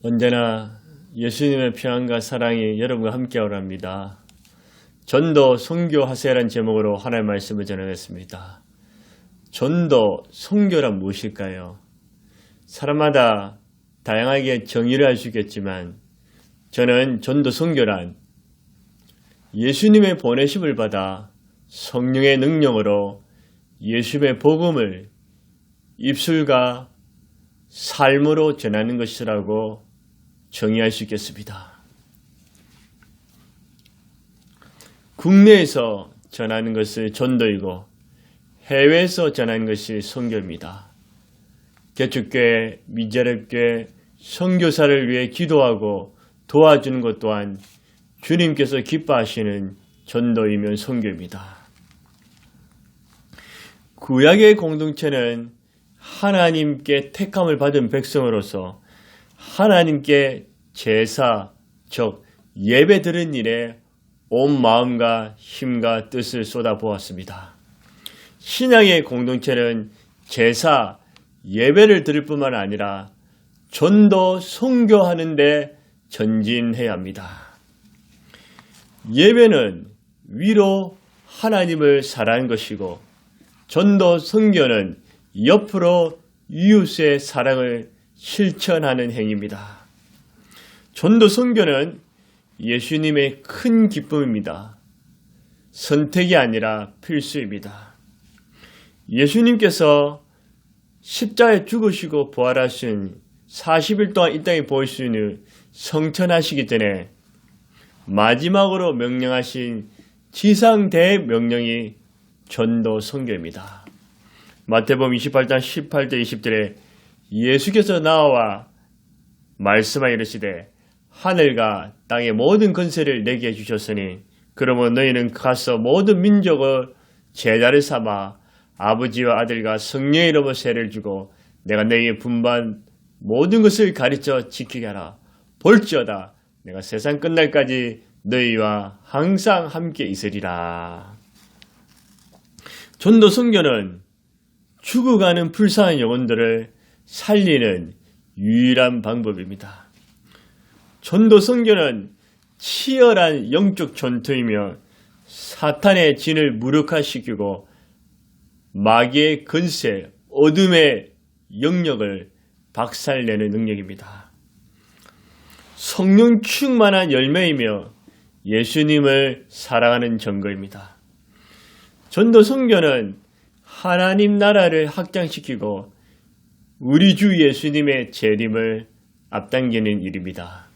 언제나 예수님의 평안과 사랑이 여러분과 함께하랍니다. 전도 선교하세요라는 제목으로 하나님의 말씀을 전하겠습니다. 전도 선교란 무엇일까요? 사람마다 다양하게 정의를 할 수 있겠지만 저는 전도 선교란 예수님의 보내심을 받아 성령의 능력으로 예수님의 복음을 입술과 삶으로 전하는 것이라고 정의할 수 있겠습니다. 국내에서 전하는 것이 전도이고 해외에서 전하는 것이 선교입니다. 개척교회, 미자립교회, 선교사를 위해 기도하고 도와주는 것 또한 주님께서 기뻐하시는 전도이면 선교입니다. 구약의 공동체는 하나님께 택함을 받은 백성으로서 하나님께 제사, 즉 예배 드린 일에 온 마음과 힘과 뜻을 쏟아부었습니다. 신앙의 공동체는 제사, 예배를 드릴 뿐만 아니라 전도, 선교하는 데 전진해야 합니다. 예배는 위로 하나님을 사랑하는 것이고 전도, 선교는 옆으로 이웃의 사랑을 실천하는 행위입니다. 전도 선교는 예수님의 큰 기쁨입니다. 선택이 아니라 필수입니다. 예수님께서 십자가에 죽으시고 부활하신 40일 동안 이 땅에 보이시는 성천하시기 전에 마지막으로 명령하신 지상 대명령이 전도 선교입니다. 마태복음 28장 18절 20절에 예수께서 나와 말씀하여 이르시되 하늘과 땅의 모든 권세를 내게 주셨으니 그러면 너희는 가서 모든 민족을 제자를 삼아 아버지와 아들과 성령의 이름으로 세례를 주고 내가 너희에게 분부한 모든 것을 가르쳐 지키게 하라. 볼지어다 내가 세상 끝날까지 너희와 항상 함께 있으리라. 전도 선교는 죽어가는 불쌍한 영혼들을 살리는 유일한 방법입니다. 전도 선교는 치열한 영적 전투이며 사탄의 진을 무력화시키고 마귀의 권세, 어둠의 영역을 박살내는 능력입니다. 성령 충만한 열매이며 예수님을 사랑하는 증거입니다. 전도 선교는 하나님 나라를 확장시키고 우리 주 예수님의 재림을 앞당기는 일입니다.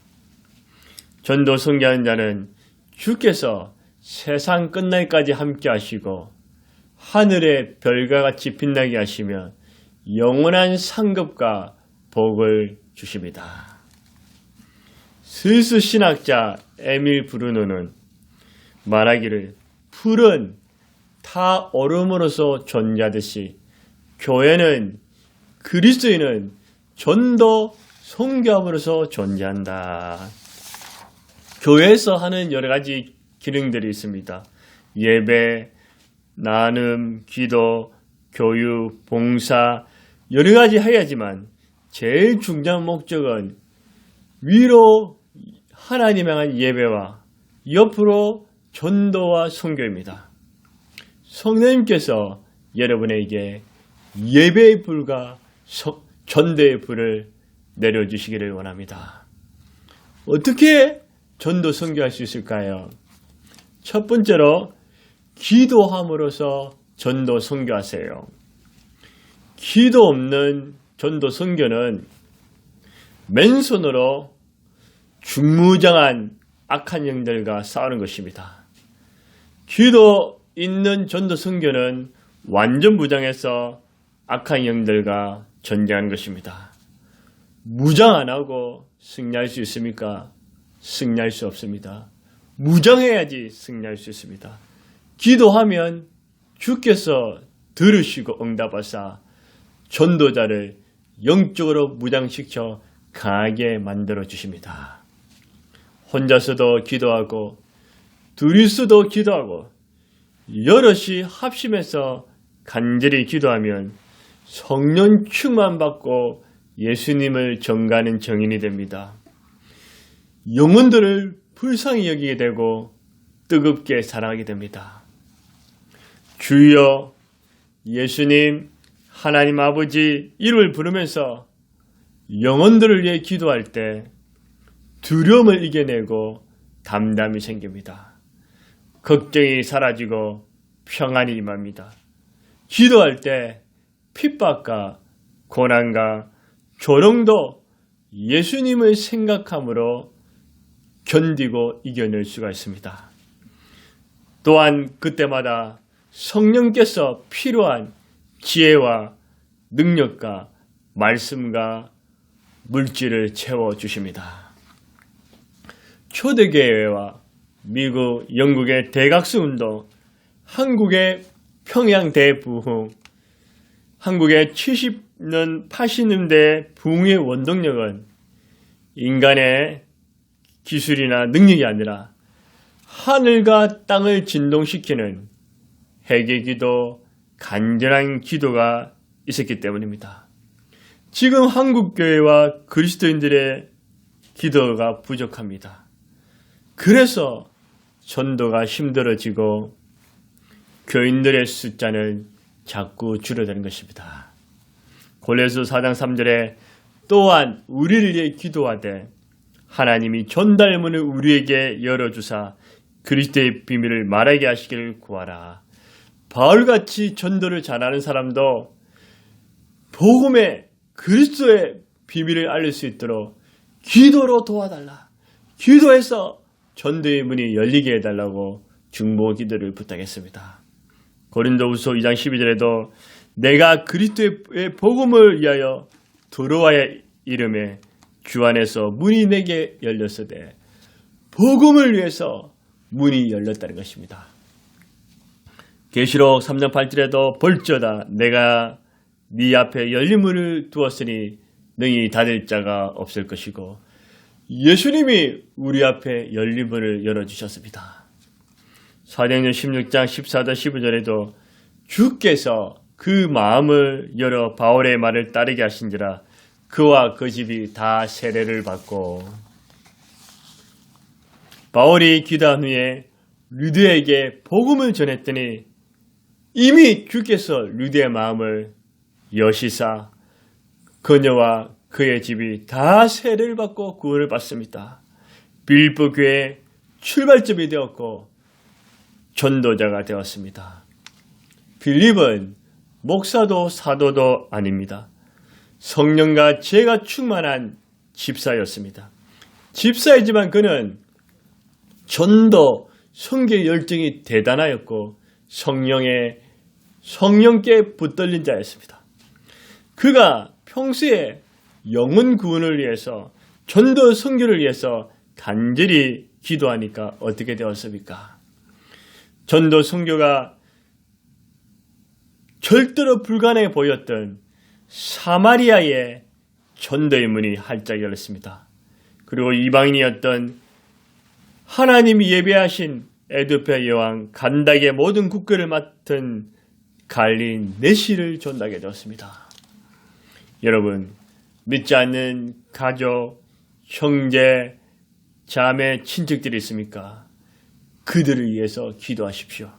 전도 선교하는 자는 주께서 세상 끝날까지 함께 하시고 하늘의 별과 같이 빛나게 하시며 영원한 상급과 복을 주십니다. 스위스 신학자 에밀 브루노는 말하기를 풀은 타 얼음으로서 존재하듯이 교회는 그리스도인은 전도 선교함으로써 존재한다. 교회에서 하는 여러 가지 기능들이 있습니다. 예배, 나눔, 기도, 교육, 봉사 여러 가지 해야지만 제일 중요한 목적은 위로 하나님 향한 예배와 옆으로 전도와 선교입니다. 성령님께서 여러분에게 예배의 불과 전도의 불을 내려주시기를 원합니다. 어떻게 전도 선교할 수 있을까요? 첫 번째로 기도함으로써 전도 선교하세요. 기도 없는 전도 선교는 맨손으로 중무장한 악한 영들과 싸우는 것입니다. 기도 있는 전도 선교는 완전 무장해서 악한 영들과 전쟁하는 것입니다. 무장 안 하고 승리할 수 있습니까? 승리할 수 없습니다. 무장해야지 승리할 수 있습니다. 기도하면 주께서 들으시고 응답하사 전도자를 영적으로 무장시켜 강하게 만들어 주십니다. 혼자서도 기도하고 둘이서도 기도하고 여럿이 합심해서 간절히 기도하면 성령 충만 받고 예수님을 전가하는 정인이 됩니다. 영혼들을 불쌍히 여기게 되고 뜨겁게 사랑하게 됩니다. 주여, 예수님, 하나님 아버지 이름을 부르면서 영혼들을 위해 기도할 때 두려움을 이겨내고 담담이 생깁니다. 걱정이 사라지고 평안이 임합니다. 기도할 때 핍박과 고난과 조롱도 예수님을 생각함으로 견디고 이겨낼 수가 있습니다. 또한 그때마다 성령께서 필요한 지혜와 능력과 말씀과 물질을 채워주십니다. 초대교회와 미국, 영국의 대각수운동, 한국의 평양대부흥, 한국의 70년, 80년대 부흥의 원동력은 인간의 기술이나 능력이 아니라 하늘과 땅을 진동시키는 회개기도, 간절한 기도가 있었기 때문입니다. 지금 한국교회와 그리스도인들의 기도가 부족합니다. 그래서 전도가 힘들어지고 교인들의 숫자는 자꾸 줄어드는 것입니다. 골로새 4장 3절에 또한 우리를 위해 기도하되 하나님이 전달문을 우리에게 열어주사 그리스도의 비밀을 말하게 하시기를 구하라. 바울같이 전도를 잘하는 사람도 복음의 그리스도의 비밀을 알릴 수 있도록 기도로 도와달라. 기도해서 전도의 문이 열리게 해달라고 중보 기도를 부탁했습니다. 고린도후서 2장 12절에도 내가 그리스도의 복음을 위하여 도로와의 이름에 주 안에서 문이 내게 열렸으되 복음을 위해서 문이 열렸다는 것입니다. 계시록 3장 8절에도 볼지어다 내가 네 앞에 열린 문을 두었으니 능히 닫을 자가 없을 것이고 예수님이 우리 앞에 열린 문을 열어주셨습니다. 사도행전 16장 14절 15절에도 주께서 그 마음을 열어 바울의 말을 따르게 하신지라 그와 그 집이 다 세례를 받고 바울이 기도한 후에 류드에게 복음을 전했더니 이미 주께서 류드의 마음을 여시사 그녀와 그의 집이 다 세례를 받고 구원을 받습니다. 빌립보 교회의 출발점이 되었고 전도자가 되었습니다. 빌립은 목사도 사도도 아닙니다. 성령과 지혜가 충만한 집사였습니다. 집사이지만 그는 전도, 선교 열정이 대단하였고 성령께 붙들린 자였습니다. 그가 평소에 영혼 구원을 위해서 전도 선교를 위해서 간절히 기도하니까 어떻게 되었습니까? 전도 선교가 절대로 불가능해 보였던 사마리아의 전도의 문이 활짝 열렸습니다. 그리고 이방인이었던 하나님이 예배하신 에드페 여왕 간닥의 모든 국교를 맡은 갈린 네시를 존나게 되었습니다. 여러분, 믿지 않는 가족, 형제, 자매, 친척들이 있습니까? 그들을 위해서 기도하십시오.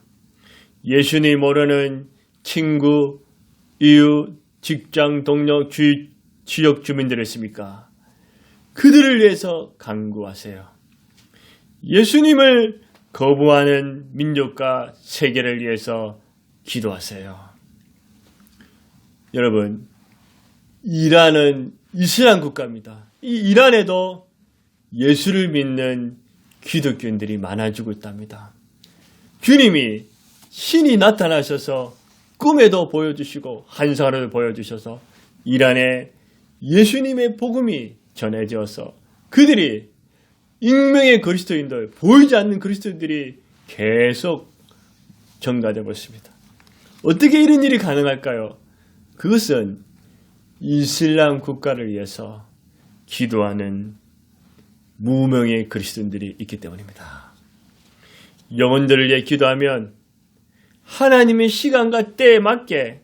예수님 모르는 친구, 이웃, 직장, 동료, 지역 주민들 있습니까? 그들을 위해서 간구하세요. 예수님을 거부하는 민족과 세계를 위해서 기도하세요. 여러분, 이란은 이슬람 국가입니다. 이 이란에도 예수를 믿는 기독교인들이 많아지고 있답니다. 주님이 신이 나타나셔서 꿈에도 보여주시고 환상으로도 보여주셔서 이란에 예수님의 복음이 전해져서 그들이 익명의 그리스도인들, 보이지 않는 그리스도인들이 계속 전가되고 있습니다. 어떻게 이런 일이 가능할까요? 그것은 이슬람 국가를 위해서 기도하는 무명의 그리스도인들이 있기 때문입니다. 영혼들을 위해 기도하면 하나님의 시간과 때에 맞게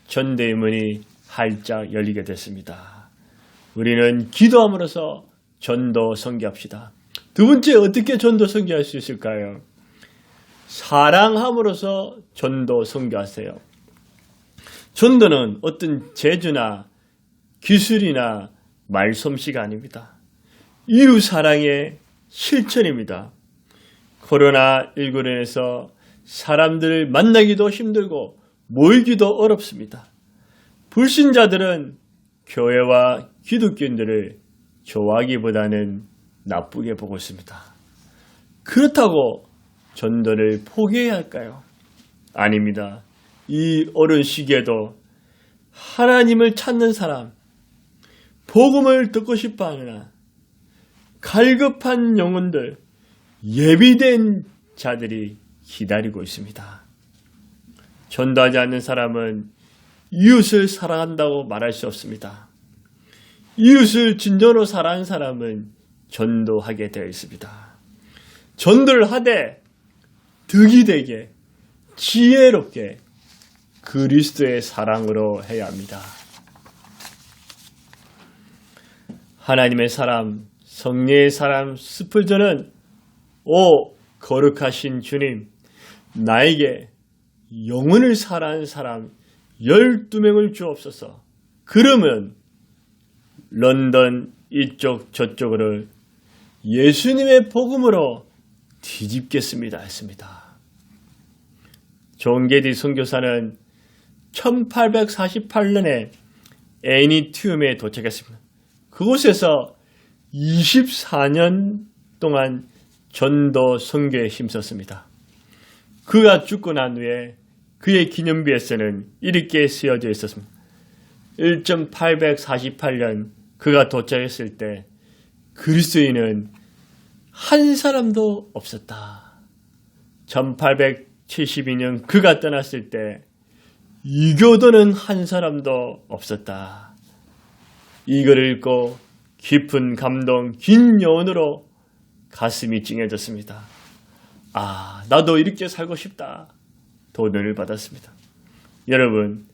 전도의 문이 활짝 열리게 됐습니다. 우리는 기도함으로써 전도 선교합시다. 두 번째, 어떻게 전도 선교할 수 있을까요? 사랑함으로써 전도 선교하세요. 전도는 어떤 재주나 기술이나 말솜씨가 아닙니다. 이웃 사랑의 실천입니다. 코로나19로 인해서 사람들을 만나기도 힘들고 모이기도 어렵습니다. 불신자들은 교회와 기독교인들을 좋아하기보다는 나쁘게 보고 있습니다. 그렇다고 전도를 포기해야 할까요? 아닙니다. 이 어려운 시기에도 하나님을 찾는 사람, 복음을 듣고 싶어하는 갈급한 영혼들, 예비된 자들이 기다리고 있습니다. 전도하지 않는 사람은 이웃을 사랑한다고 말할 수 없습니다. 이웃을 진정으로 사랑하는 사람은 전도하게 되어 있습니다. 전도를 하되 득이 되게 지혜롭게 그리스도의 사랑으로 해야 합니다. 하나님의 사람, 성령의 사람 스풀전은 오 거룩하신 주님, 나에게 영혼을 사랑하는 사람 12명을 주옵소서. 그러면 런던 이쪽 저쪽을 예수님의 복음으로 뒤집겠습니다 했습니다. 존 게디 선교사는 1848년에 애니튜움에 도착했습니다. 그곳에서 24년 동안 전도 선교에 힘썼습니다. 그가 죽고 난 후에 그의 기념비에서는 이렇게 쓰여져 있었습니다. 1848년 그가 도착했을 때 그리스도인은 한 사람도 없었다. 1872년 그가 떠났을 때 이교도는 한 사람도 없었다. 이걸 읽고 깊은 감동, 긴 여운으로 가슴이 찡해졌습니다. 아, 나도 이렇게 살고 싶다. 도전을 받았습니다. 여러분,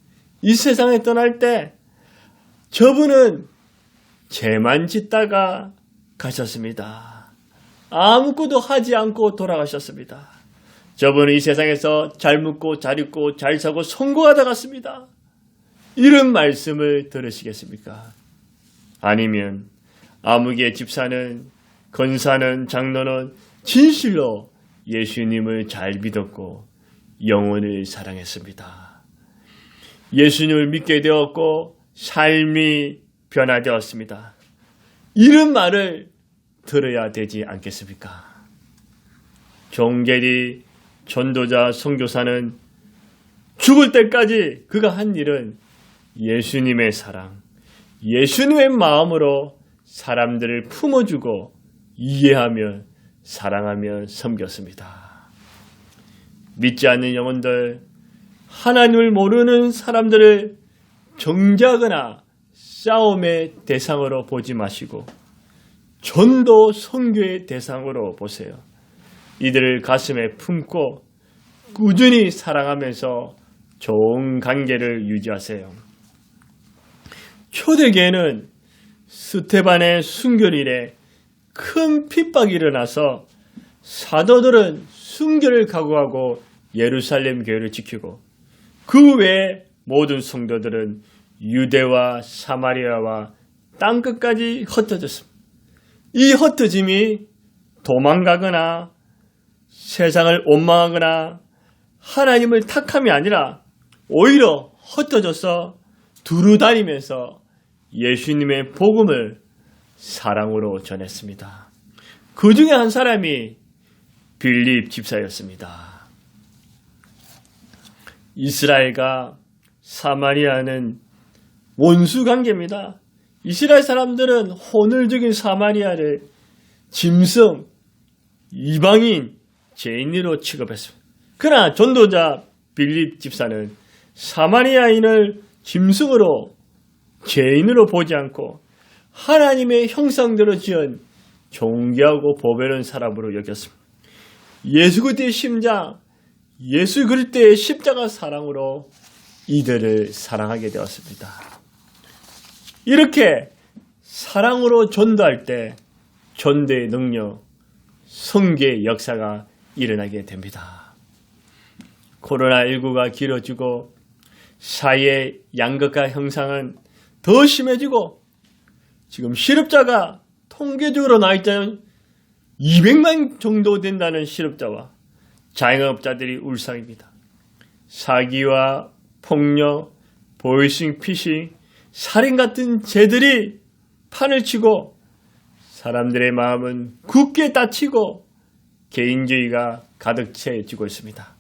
이 세상에 떠날 때 저분은 죄만 짓다가 가셨습니다. 아무것도 하지 않고 돌아가셨습니다. 저분은 이 세상에서 잘 먹고 잘 입고 잘 사고 성공하다 갔습니다. 이런 말씀을 들으시겠습니까? 아니면 아무개 집사는, 권사는, 장로는 진실로 예수님을 잘 믿었고 영혼을 사랑했습니다. 예수님을 믿게 되었고 삶이 변화되었습니다. 이런 말을 들어야 되지 않겠습니까? 존 게디 전도자 선교사는 죽을 때까지 그가 한 일은 예수님의 사랑, 예수님의 마음으로 사람들을 품어주고 이해하며 사랑하며 섬겼습니다. 믿지 않는 영혼들, 하나님을 모르는 사람들을 정죄하거나 싸움의 대상으로 보지 마시고 전도 선교의 대상으로 보세요. 이들을 가슴에 품고 꾸준히 사랑하면서 좋은 관계를 유지하세요. 초대교회는 스테반의 순교일에 큰 핍박이 일어나서 사도들은 순교를 각오하고 예루살렘 교회를 지키고 그 외에 모든 성도들은 유대와 사마리아와 땅끝까지 흩어졌습니다. 이 흩어짐이 도망가거나 세상을 원망하거나 하나님을 탁함이 아니라 오히려 흩어져서 두루 다니면서 예수님의 복음을 사랑으로 전했습니다. 그 중에 한 사람이 빌립 집사였습니다. 이스라엘과 사마리아는 원수관계입니다. 이스라엘 사람들은 혼혈적인 사마리아를 짐승, 이방인, 죄인으로 취급했습니다. 그러나 전도자 빌립 집사는 사마리아인을 짐승으로, 죄인으로 보지 않고 하나님의 형상대로 지은 존귀하고 보배로운 사람으로 여겼습니다. 예수 그리스도의 심장, 예수 그리스도의 십자가 사랑으로 이들을 사랑하게 되었습니다. 이렇게 사랑으로 전도할 때 전도의 능력, 선교의 역사가 일어나게 됩니다. 코로나19가 길어지고 사회의 양극화 형상은 더 심해지고 지금 실업자가 통계적으로 나와 있다는 200만 정도 된다는 실업자와 자영업자들이 울상입니다. 사기와 폭력, 보이싱, 피싱, 살인 같은 죄들이 판을 치고 사람들의 마음은 굳게 닫히고 개인주의가 가득 채워지고 있습니다.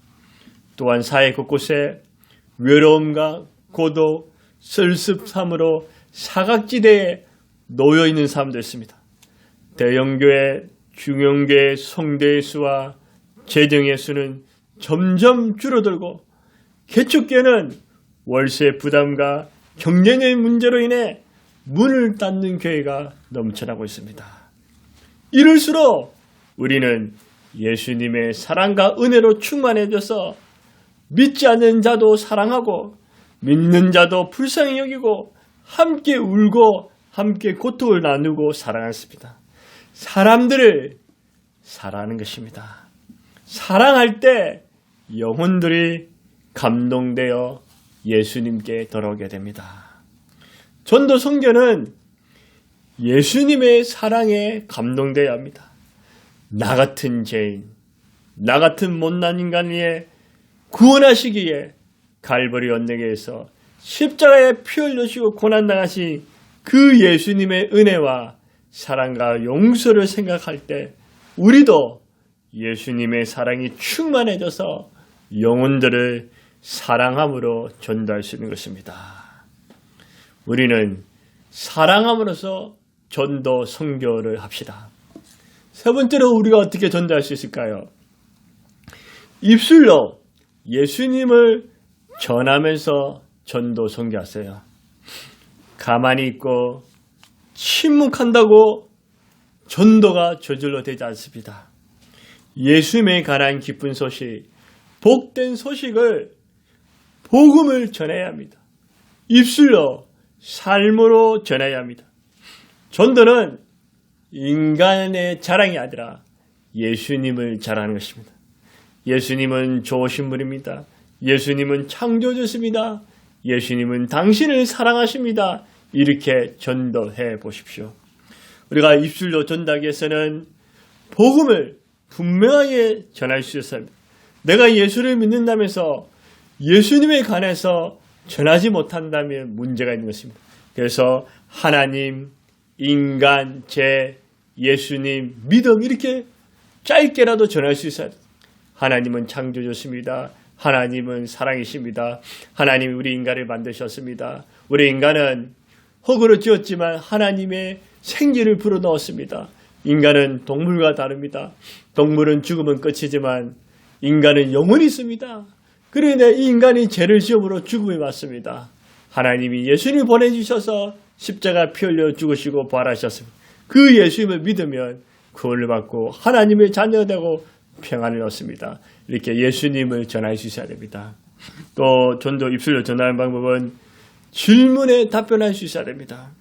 또한 사회 곳곳에 외로움과 고독, 슬픔으로 사각지대에 놓여있는 사람도 있습니다. 대형교회, 중형교회 성대의 수와 재정의 수는 점점 줄어들고 개척교회는 월세 부담과 경제적인 문제로 인해 문을 닫는 교회가 넘쳐나고 있습니다. 이럴수록 우리는 예수님의 사랑과 은혜로 충만해져서 믿지 않는 자도 사랑하고 믿는 자도 불쌍히 여기고 함께 울고 함께 고통을 나누고 사랑했습니다. 사람들을 사랑하는 것입니다. 사랑할 때 영혼들이 감동되어 예수님께 돌아오게 됩니다. 전도 선교는 예수님의 사랑에 감동되어야 합니다. 나 같은 죄인, 나 같은 못난 인간 위에 구원하시기에 갈보리 언덕에서 십자가에 피 흘리시고 고난당하신 그 예수님의 은혜와 사랑과 용서를 생각할 때 우리도 예수님의 사랑이 충만해져서 영혼들을 사랑함으로 전도할 수 있는 것입니다. 우리는 사랑함으로써 전도 선교를 합시다. 세 번째로 우리가 어떻게 전도할 수 있을까요? 입술로 예수님을 전하면서 전도 선교하세요. 가만히 있고 침묵한다고 전도가 저절로 되지 않습니다. 예수님에 관한 기쁜 소식, 복된 소식을 복음을 전해야 합니다. 입술로 삶으로 전해야 합니다. 전도는 인간의 자랑이 아니라 예수님을 자랑하는 것입니다. 예수님은 좋으신 분입니다. 예수님은 창조주십니다. 예수님은 당신을 사랑하십니다. 이렇게 전도해 보십시오. 우리가 입술로 전도하기 위해서는 복음을 분명하게 전할 수 있어야 합니다. 내가 예수를 믿는다면서 예수님에 관해서 전하지 못한다면 문제가 있는 것입니다. 그래서 하나님, 인간, 예수님, 믿음 이렇게 짧게라도 전할 수 있어야 합니다. 하나님은 창조주십니다. 하나님은 사랑이십니다. 하나님이 우리 인간을 만드셨습니다. 우리 인간은 흙으로 지었지만 하나님의 생기를 불어넣었습니다. 인간은 동물과 다릅니다. 동물은 죽으면 끝이지만 인간은 영원히 있습니다. 그러니 이 인간이 죄를 지음으로 죽음에 맞습니다. 하나님이 예수님을 보내주셔서 십자가 피 흘려 죽으시고 부활하셨습니다. 그 예수님을 믿으면 구원을 받고 하나님의 자녀가 되고 평안을 얻습니다. 이렇게 예수님을 전할 수 있어야 됩니다. 또 전도 입술로 전하는 방법은 질문에 답변할 수 있어야 됩니다.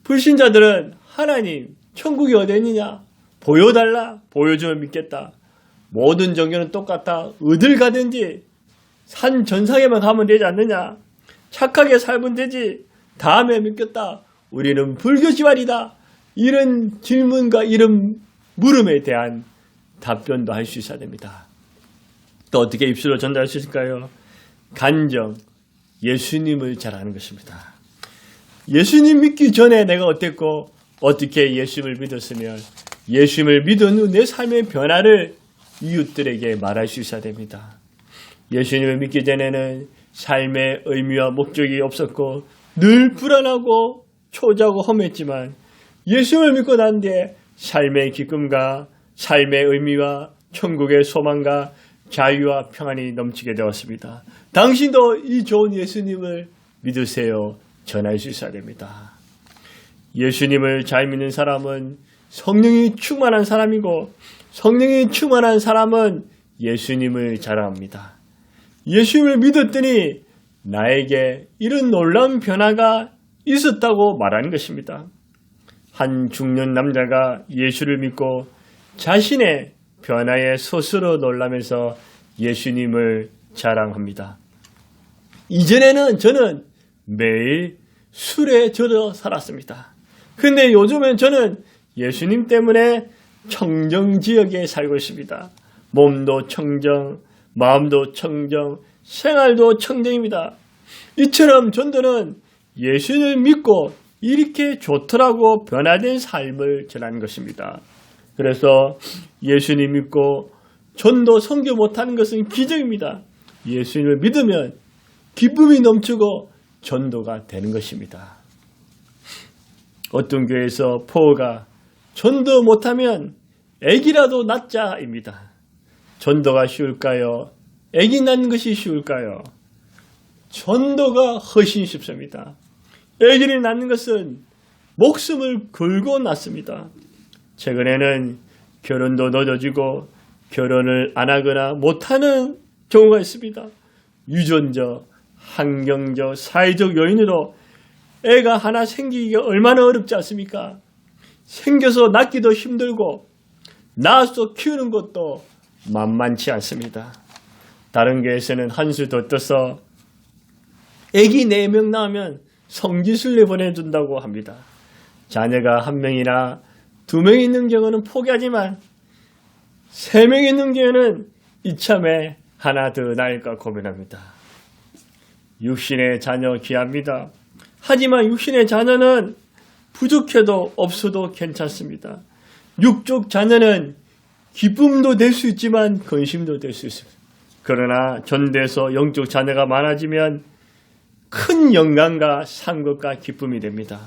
불신자들은 하나님, 천국이 어디 있느냐? 보여달라. 보여주면 믿겠다. 모든 종교는 똑같다. 어딜 가든지 산 전상에만 가면 되지 않느냐? 착하게 살면 되지. 다음에 믿겠다. 우리는 불교 집안이다. 이런 질문과 이런 물음에 대한 답변도 할 수 있어야 됩니다. 또 어떻게 입술로 전달할 수 있을까요? 간정, 예수님을 잘하는 것입니다. 예수님 믿기 전에 내가 어땠고 어떻게 예수님을 믿었으면 예수님을 믿은 후 내 삶의 변화를 이웃들에게 말할 수 있어야 됩니다. 예수님을 믿기 전에는 삶의 의미와 목적이 없었고 늘 불안하고 초조하고 험했지만 예수님을 믿고 난 뒤에 삶의 기쁨과 삶의 의미와 천국의 소망과 자유와 평안이 넘치게 되었습니다. 당신도 이 좋은 예수님을 믿으세요. 전할 수 있어야 됩니다. 예수님을 잘 믿는 사람은 성령이 충만한 사람이고 성령이 충만한 사람은 예수님을 자랑합니다. 예수님을 믿었더니 나에게 이런 놀라운 변화가 있었다고 말하는 것입니다. 한 중년 남자가 예수를 믿고 자신의 변화에 스스로 놀라면서 예수님을 자랑합니다. 이전에는 저는 매일 술에 젖어 살았습니다. 근데 요즘엔 저는 예수님 때문에 청정지역에 살고 있습니다. 몸도 청정, 마음도 청정, 생활도 청정입니다. 이처럼 전도는 예수를 믿고 이렇게 좋더라고 변화된 삶을 전하는 것입니다. 그래서 예수님 믿고 전도 선교 못하는 것은 기적입니다. 예수님을 믿으면 기쁨이 넘치고 전도가 되는 것입니다. 어떤 교회에서 포가 전도 못하면 애기라도 낳자입니다. 전도가 쉬울까요? 애기 낳는 것이 쉬울까요? 전도가 훨씬 쉽습니다. 애기를 낳는 것은 목숨을 걸고 낳습니다. 최근에는 결혼도 늦어지고 결혼을 안 하거나 못하는 경우가 있습니다. 유전적, 환경적, 사회적 요인으로 애가 하나 생기기가 얼마나 어렵지 않습니까? 생겨서 낳기도 힘들고 낳아서 키우는 것도 만만치 않습니다. 다른 교회에서는 한 수 더 떠서 애기 4명 낳으면 성지순례 보내준다고 합니다. 자녀가 1명이나 2명 있는 경우는 포기하지만 3명 있는 경우는 이참에 하나 더 낳을까 고민합니다. 육신의 자녀 귀합니다. 하지만 육신의 자녀는 부족해도 없어도 괜찮습니다. 육적 자녀는 기쁨도 될 수 있지만 근심도 될 수 있습니다. 그러나 전도에서 영적 자녀가 많아지면 큰 영광과 상급과 기쁨이 됩니다.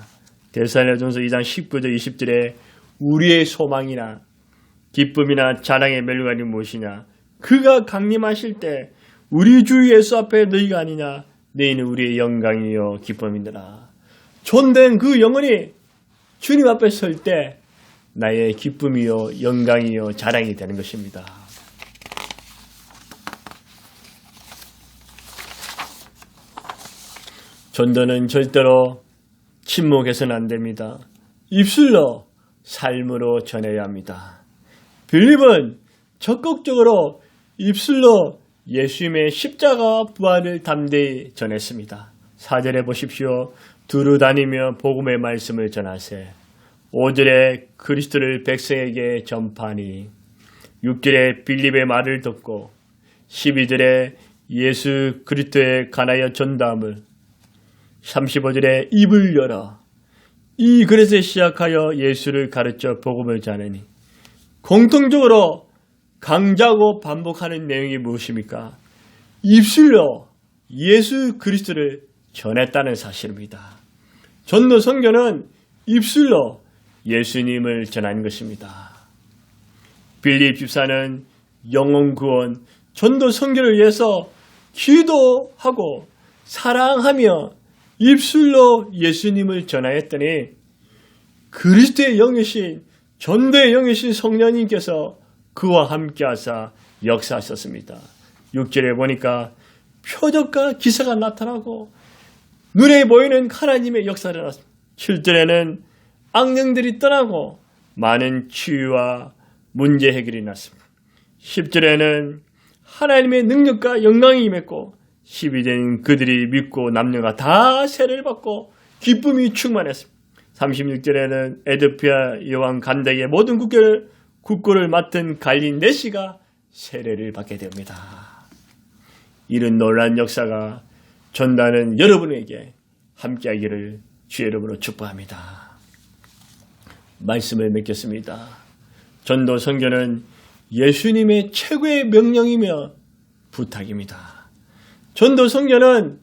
데살로니가전서 2장 19절 20절에 우리의 소망이나 기쁨이나 자랑의 멸류관이 무엇이냐? 그가 강림하실 때 우리 주 예수 앞에 너희가 아니냐? 너희는 우리의 영광이요 기쁨이니라. 존된 그 영혼이 주님 앞에 설 때 나의 기쁨이요 영광이요 자랑이 되는 것입니다. 전도는 절대로 침묵해서는 안 됩니다. 입술로 삶으로 전해야 합니다. 빌립은 적극적으로 입술로 예수님의 십자가와 부활을 담대히 전했습니다. 4절에 보십시오. 두루 다니며 복음의 말씀을 전하세. 5절에 그리스도를 백성에게 전파하니 6절에 빌립의 말을 듣고 12절에 예수 그리스도에 관하여 전담을 35절에 입을 열어 이 글에서 시작하여 예수를 가르쳐 복음을 전하니 공통적으로 강조하고 반복하는 내용이 무엇입니까? 입술로 예수 그리스도를 전했다는 사실입니다. 전도 선교는 입술로 예수님을 전하는 것입니다. 빌립 집사는 영혼 구원, 전도 선교를 위해서 기도하고 사랑하며 입술로 예수님을 전하였더니 그리스도의 영이신 전도의 영이신 성령님께서 그와 함께 하사 역사하셨습니다. 6절에 보니까 표적과 기사가 나타나고 눈에 보이는 하나님의 역사를 나타났습니다. 7절에는 악령들이 떠나고 많은 치유와 문제 해결이 났습니다. 10절에는 하나님의 능력과 영광이 임했고 12절에는 그들이 믿고 남녀가 다 세례를 받고 기쁨이 충만했습니다. 36절에는 에드피아 여왕 간다기의 모든 국고를 맡은 갈린 네시가 세례를 받게 됩니다. 이런 놀라운 역사가 전도하는 여러분에게 함께하기를 주의 이름으로 축복합니다. 말씀을 맺겠습니다. 전도 선교는 예수님의 최고의 명령이며 부탁입니다. 전도 선교는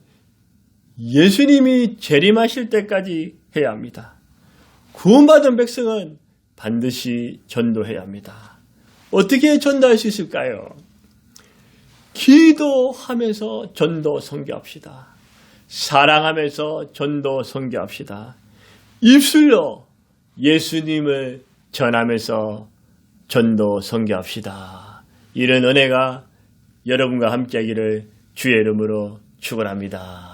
예수님이 재림하실 때까지 해야 합니다. 구원받은 백성은 반드시 전도해야 합니다. 어떻게 전도할 수 있을까요? 기도하면서 전도 선교합시다. 사랑하면서 전도 선교합시다. 입술로 예수님을 전하면서 전도 선교합시다. 이런 은혜가 여러분과 함께하기를 주의 이름으로 축원합니다.